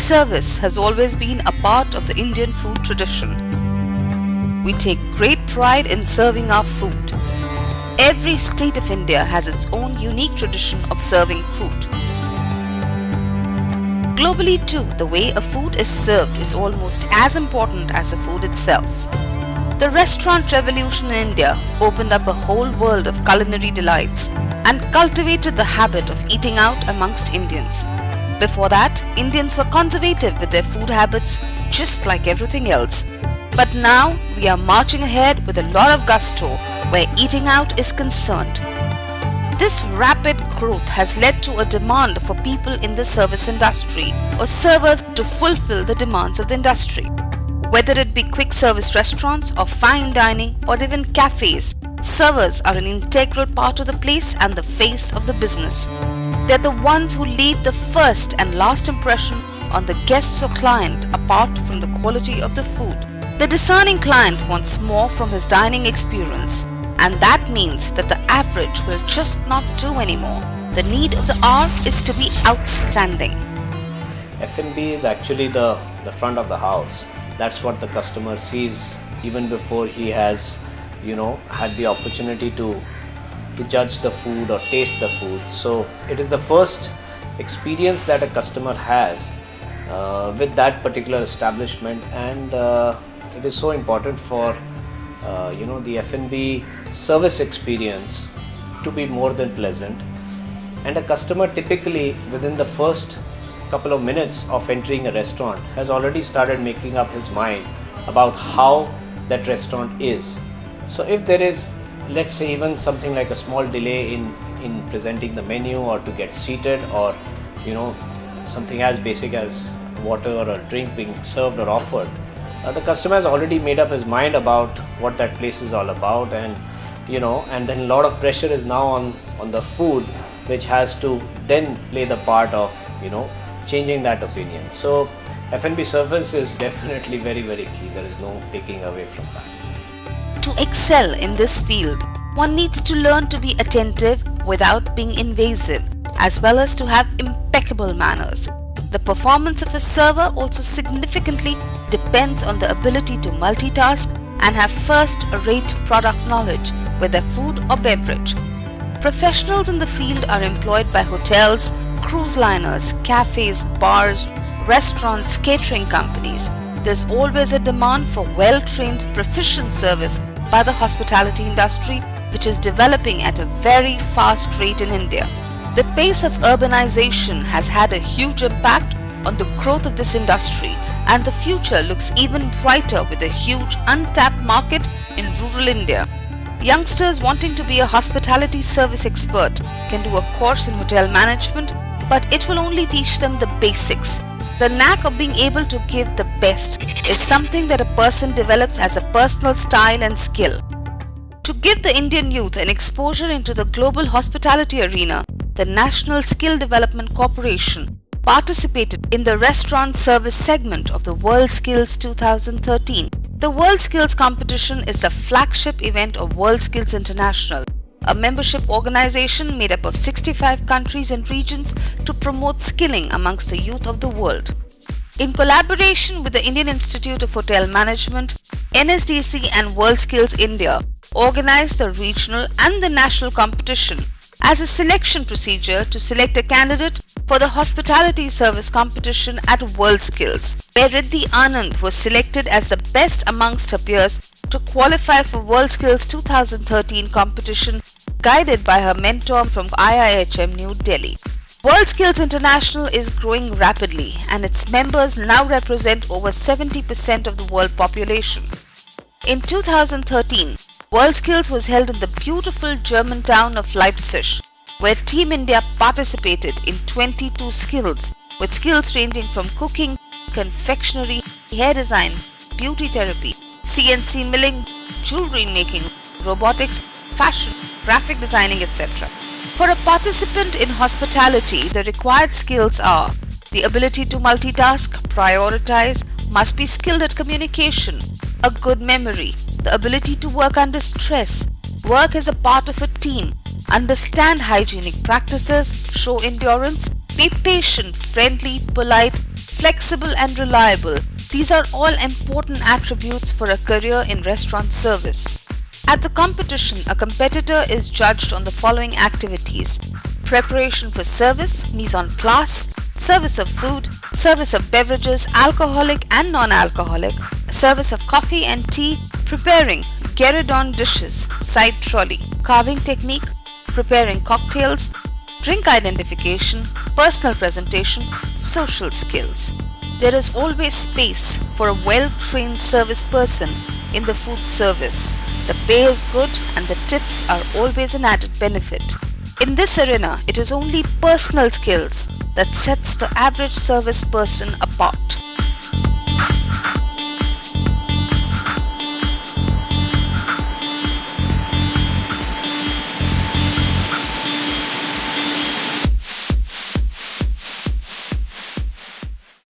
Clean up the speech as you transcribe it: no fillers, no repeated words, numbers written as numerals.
service has always been a part of the Indian food tradition. We take great pride in serving our food. Every state of India has its own unique tradition of serving food. Globally too, the way a food is served is almost as important as the food itself. The restaurant revolution in India opened up a whole world of culinary delights and cultivated the habit of eating out amongst Indians. Before that, Indians were conservative with their food habits just like everything else. But now we are marching ahead with a lot of gusto where eating out is concerned. This rapid growth has led to a demand for people in the service industry or servers to fulfill the demands of the industry. Whether it be quick service restaurants or fine dining or even cafes, servers are an integral part of the place and the face of the business. They are the ones who leave the first and last impression on the guests or client apart from the quality of the food. The discerning client wants more from his dining experience, and that means that the average will just not do anymore. The need of the hour is to be outstanding. F&B is actually the front of the house. That's what the customer sees even before he has, had the opportunity to judge the food or taste the food. So it is the first experience that a customer has with that particular establishment, and it is so important for the F&B service experience to be more than pleasant. And a customer typically within the first couple of minutes of entering a restaurant has already started making up his mind about how that restaurant is. So if there is, let's say, even something like a small delay in presenting the menu or to get seated, or something as basic as water or a drink being served or offered, the customer has already made up his mind about what that place is all about, and and then a lot of pressure is now on the food, which has to then play the part of changing that opinion. So F&B service is definitely very, very key. There is no taking away from that. To excel in this field, one needs to learn to be attentive without being invasive, as well as to have impeccable manners. The performance of a server also significantly depends on the ability to multitask and have first-rate product knowledge with their food or beverage. Professionals in the field are employed by hotels, cruise liners, cafes, bars, restaurants, catering companies. There's always a demand for well-trained, proficient service by the hospitality industry, which is developing at a very fast rate in India. The pace of urbanization has had a huge impact on the growth of this industry, and the future looks even brighter with a huge untapped market in rural India. Youngsters wanting to be a hospitality service expert can do a course in hotel management, but it will only teach them the basics. The knack of being able to give the best is something that a person develops as a personal style and skill. To give the Indian youth an exposure into the global hospitality arena, the National Skill Development Corporation participated in the restaurant service segment of the WorldSkills 2013. The WorldSkills competition is the flagship event of WorldSkills International, a membership organization made up of 65 countries and regions to promote skilling amongst the youth of the world. In collaboration with the Indian Institute of Hotel Management, NSDC and WorldSkills India organized the regional and the national competition as a selection procedure to select a candidate for the hospitality service competition at WorldSkills, where Riddhi Anand was selected as the best amongst her peers to qualify for WorldSkills 2013 competition, guided by her mentor from IIHM New Delhi. WorldSkills International is growing rapidly, and its members now represent over 70% of the world population. In 2013, WorldSkills was held in the beautiful German town of Leipzig, where Team India participated in 22 skills, with skills ranging from cooking, confectionery, hair design, beauty therapy, CNC milling, jewelry making, robotics, fashion, graphic designing, etc. For a participant in hospitality, the required skills are the ability to multitask, prioritize, must be skilled at communication, a good memory, the ability to work under stress, work as a part of a team, understand hygienic practices, show endurance, be patient, friendly, polite, flexible and reliable. These are all important attributes for a career in restaurant service. At the competition, a competitor is judged on the following activities: preparation for service, mise en place, service of food, service of beverages, alcoholic and non-alcoholic, service of coffee and tea, preparing gueridon dishes, side trolley, carving technique, preparing cocktails, drink identification, personal presentation, social skills. There is always space for a well-trained service person in the food service. The pay is good and the tips are always an added benefit. In this arena, it is only personal skills that sets the average service person apart.